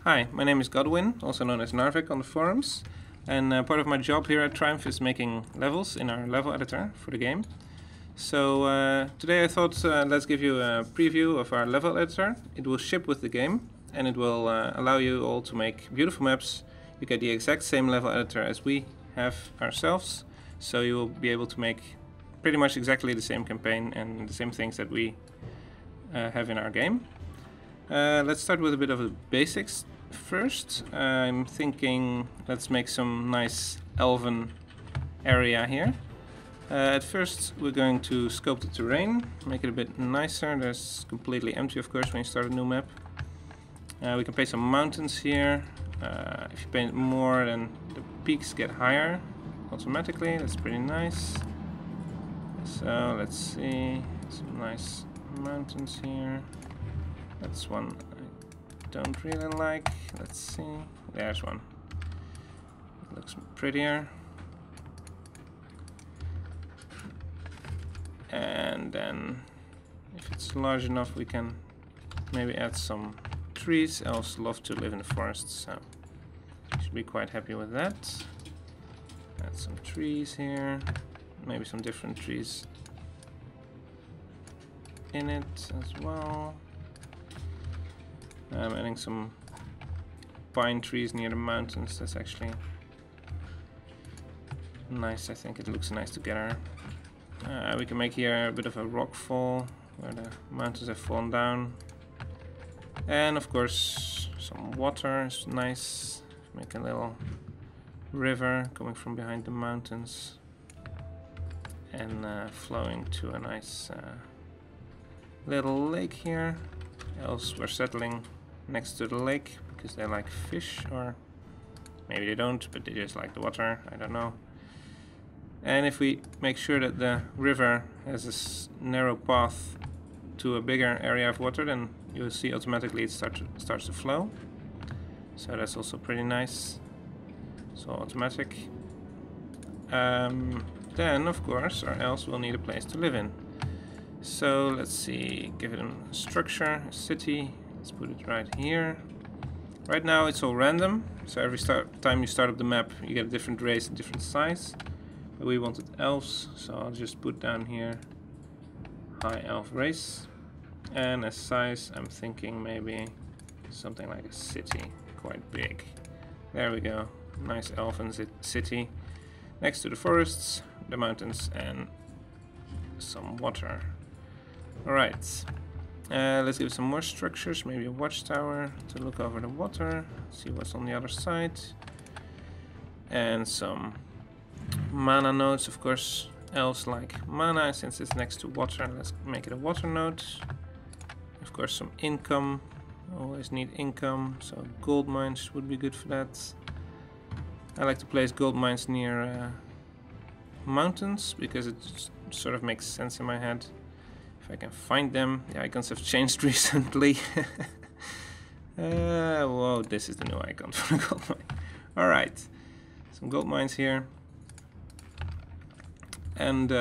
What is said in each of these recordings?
Hi, my name is Godwin, also known as Narvik on the forums, and part of my job here at Triumph is making levels in our level editor for the game. So today I thought let's give you a preview of our level editor. It will ship with the game, and it will allow you all to make beautiful maps. You get the exact same level editor as we have ourselves, so you will be able to make pretty much exactly the same campaign and the same things that we have in our game. Let's start with a bit of the basics first. I'm thinking let's make some nice elven area here. At first we're going to scope the terrain, make it a bit nicer. There's completely empty, of course, when you start a new map. We can paint some mountains here. If you paint more, then the peaks get higher automatically. That's pretty nice. So let's see, some nice mountains here. That's one I don't really like. Let's see. There's one. It looks prettier. And then, if it's large enough, we can maybe add some trees. Elves love to live in the forest, so you should be quite happy with that. Add some trees here. Maybe some different trees in it as well. I'm adding some pine trees near the mountains. That's actually nice. I think it looks nice together. We can make here a bit of a rock fall where the mountains have fallen down. And of course some water is nice. Make a little river coming from behind the mountains and flowing to a nice little lake here. Else we're settling next to the lake because they like fish, or maybe they don't, but they just like the water, I don't know. And if we make sure that the river has this narrow path to a bigger area of water, then you'll see automatically it starts to flow. So that's also pretty nice. So automatic. Then of course our elves will need a place to live in. So let's see, give it a structure, a city. Let's put it right here. Right now it's all random, so every time you start up the map you get a different race, a different size. But we wanted elves, so I'll just put down here high elf race. And as size, I'm thinking maybe something like a city, quite big. There we go, nice elven city. Next to the forests, the mountains, and some water. Alright, let's give some more structures, maybe a watchtower to look over the water, see what's on the other side. And some mana nodes, of course. Elves like mana, since it's next to water, let's make it a water node. Of course some income, always need income, so gold mines would be good for that. I like to place gold mines near mountains because it sort of makes sense in my head. If I can find them. The icons have changed recently. Whoa, this is the new icon for the gold mine. Alright, some gold mines here. And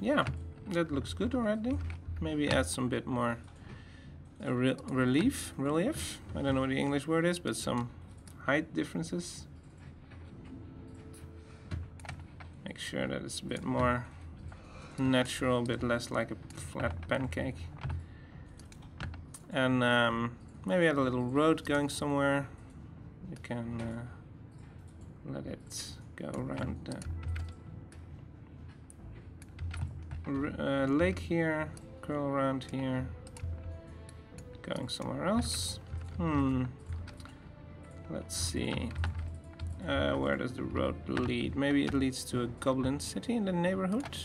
yeah, that looks good already. Maybe add some bit more relief. I don't know what the English word is, but some height differences. Make sure that it's a bit more natural, a bit less like a flat pancake. And maybe add a little road going somewhere. You can let it go around the lake here, curl around here, going somewhere else. Let's see. Where does the road lead? Maybe it leads to a goblin city in the neighborhood.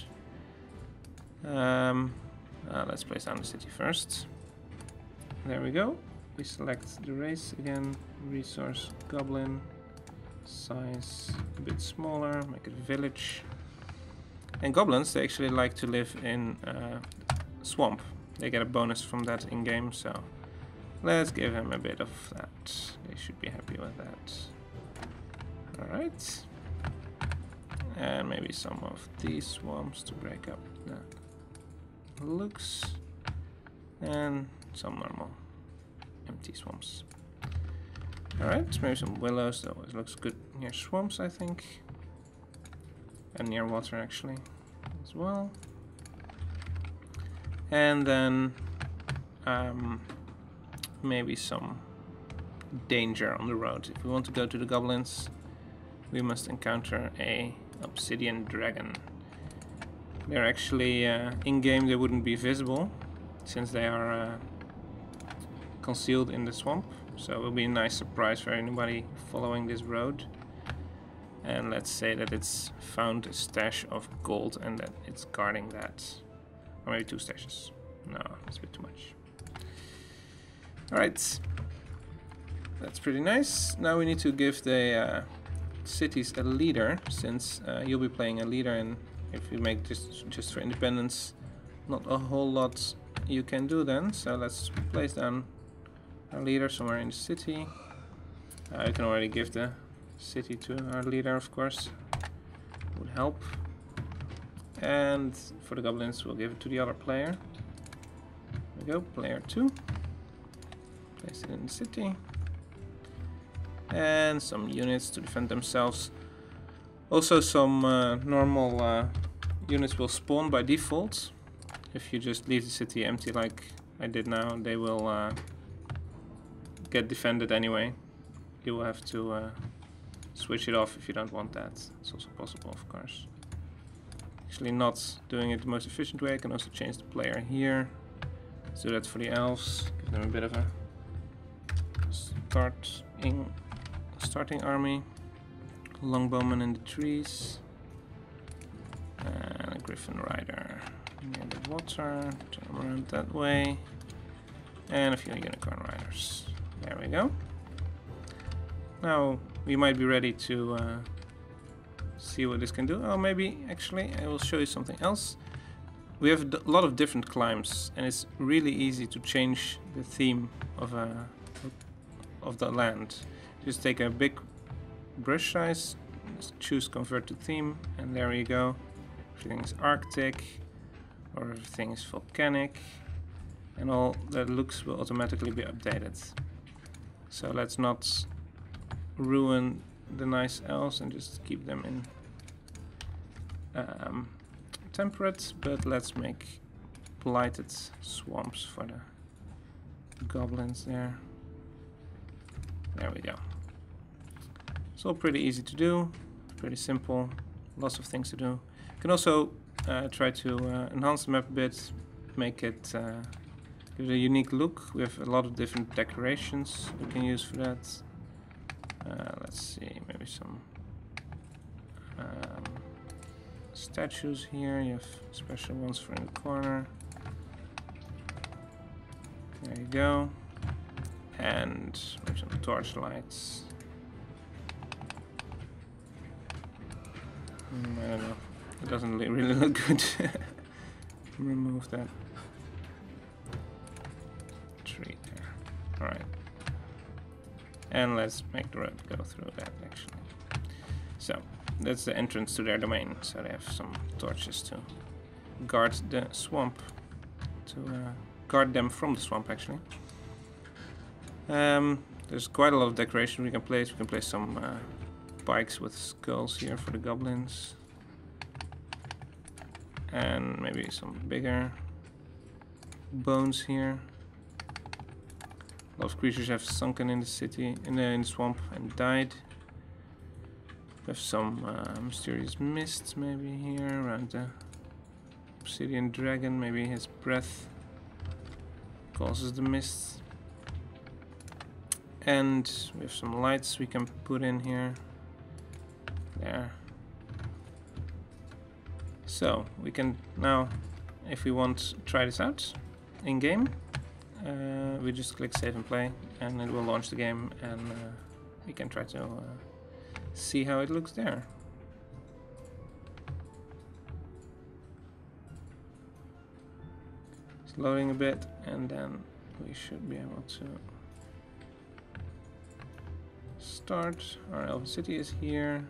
Let's place down the city first. There we go. We select the race again. Resource goblin. Size a bit smaller. Make it a village. And goblins, they actually like to live in swamp. They get a bonus from that in game, so let's give him a bit of that. They should be happy with that. Alright. And maybe some of these swamps to break up the looks. And some normal empty swamps. Alright, maybe some willows. That always looks good near swamps, I think. And near water, actually, as well. And then maybe some danger on the road. If we want to go to the goblins, we must encounter a obsidian dragon. They're actually, in-game they wouldn't be visible, since they are concealed in the swamp. So it will be a nice surprise for anybody following this road. And let's say that it's found a stash of gold and that it's guarding that. Or maybe 2 stashes. No, that's a bit too much. Alright. That's pretty nice. Now we need to give the cities a leader, since you'll be playing a leader, and if you make this just for independence, not a whole lot you can do then. So let's place down our leader somewhere in the city. You can already give the city to our leader, of course. Would help. And for the goblins, we'll give it to the other player. There we go, player 2. Place it in the city. And some units to defend themselves. Also, some normal units will spawn by default. If you just leave the city empty like I did now, they will get defended anyway. You will have to switch it off if you don't want that. It's also possible, of course. Actually not doing it the most efficient way. I can also change the player here. Let's do that for the elves. Give them a bit of a starting army. Longbowman in the trees. And a griffin rider near the water. Turn them around that way. And a few unicorn riders. There we go. Now we might be ready to see what this can do. Oh, maybe actually I will show you something else. We have a lot of different climbs, and it's really easy to change the theme of the land. Just take a big brush size, just choose convert to theme, and there you go. Everything is Arctic, or everything is volcanic, and all the looks will automatically be updated. So let's not ruin the nice elves and just keep them in temperate, but let's make blighted swamps for the goblins there. There we go. It's all pretty easy to do, pretty simple, lots of things to do. You can also try to enhance the map a bit, make it give it a unique look. We have a lot of different decorations we can use for that. Let's see, maybe some statues here. You have special ones for in the corner. There you go. And maybe some torch lights. I don't know. It doesn't really look good. Remove that tree there. Alright. And let's make the road go through that, actually. So, that's the entrance to their domain. So they have some torches to guard the swamp. To guard them from the swamp, actually. There's quite a lot of decoration we can place. We can place some bikes with skulls here for the goblins. And maybe some bigger bones here. A lot of creatures have sunken in the city, in the swamp, and died. We have some mysterious mists maybe here around the obsidian dragon. Maybe his breath causes the mists. And we have some lights we can put in here. There. So we can now, if we want, try this out in game. We just click save and play, and it will launch the game, and we can try to see how it looks there. It's loading a bit, and then we should be able to start. Our elven city is here.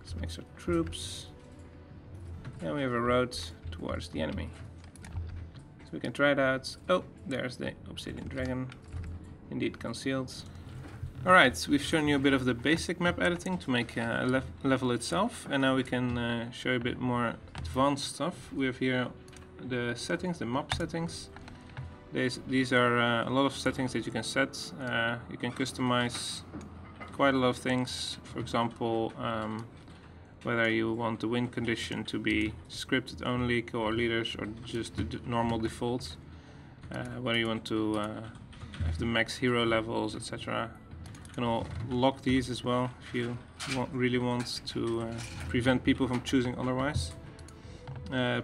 Some extra troops. And we have a road towards the enemy. So we can try it out. Oh, there's the obsidian dragon. Indeed concealed. Alright, we've shown you a bit of the basic map editing to make a level itself, and now we can show you a bit more advanced stuff. We have here the settings, the map settings. These are a lot of settings that you can set. You can customize quite a lot of things. For example, whether you want the win condition to be scripted only, core leaders, or just the normal default. Whether you want to have the max hero levels, etc. You can all lock these as well if you really want to prevent people from choosing otherwise.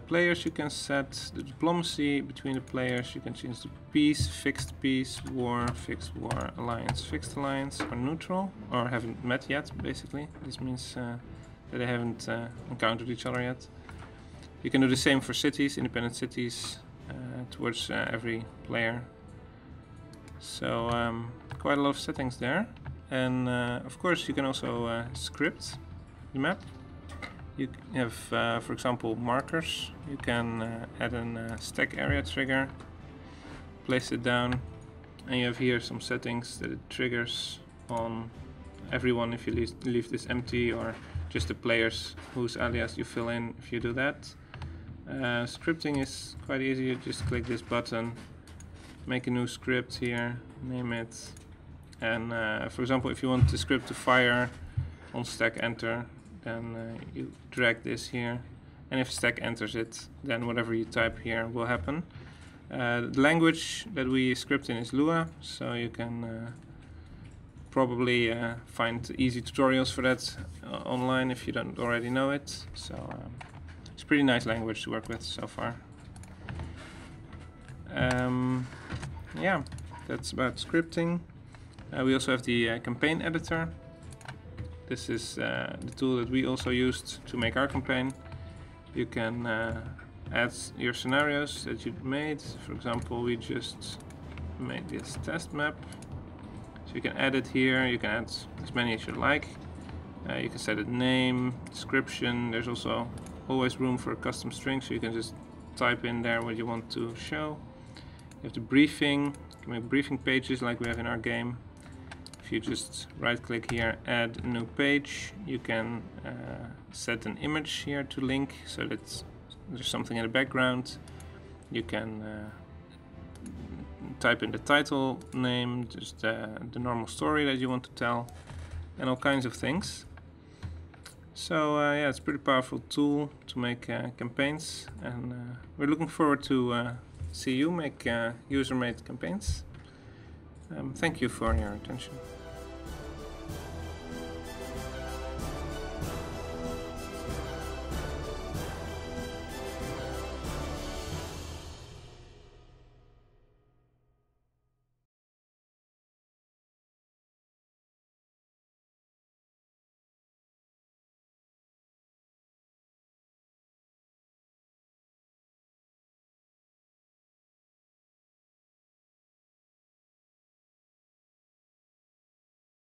Players, you can set the diplomacy between the players. You can change the peace, fixed war, alliance, fixed alliance, or neutral, or haven't met yet, basically. This means that they haven't encountered each other yet. You can do the same for cities, independent cities, towards every player. So quite a lot of settings there. And of course you can also script the map. You have, for example, markers. You can add a stack area trigger, place it down, and you have here some settings that it triggers on everyone if you leave this empty, or just the players whose alias you fill in if you do that. Scripting is quite easy. You just click this button, make a new script here, name it, and for example, if you want the script to fire on stack enter, then you drag this here, and if stack enters it, then whatever you type here will happen. The language that we script in is Lua, so you can probably find easy tutorials for that online if you don't already know it. So it's a pretty nice language to work with so far. Yeah, that's about scripting. We also have the campaign editor. This is the tool that we also used to make our campaign. You can add your scenarios that you made. For example, we just made this test map. So you can add it here. You can add as many as you like. You can set a name, description. There's also always room for a custom string, so you can just type in there what you want to show. You have the briefing. You can make briefing pages like we have in our game. If you just right click here, add a new page, you can set an image here to link so that there's something in the background. You can type in the title name, just the normal story that you want to tell, and all kinds of things. So yeah, it's a pretty powerful tool to make campaigns, and we're looking forward to see you make user-made campaigns. Thank you for your attention.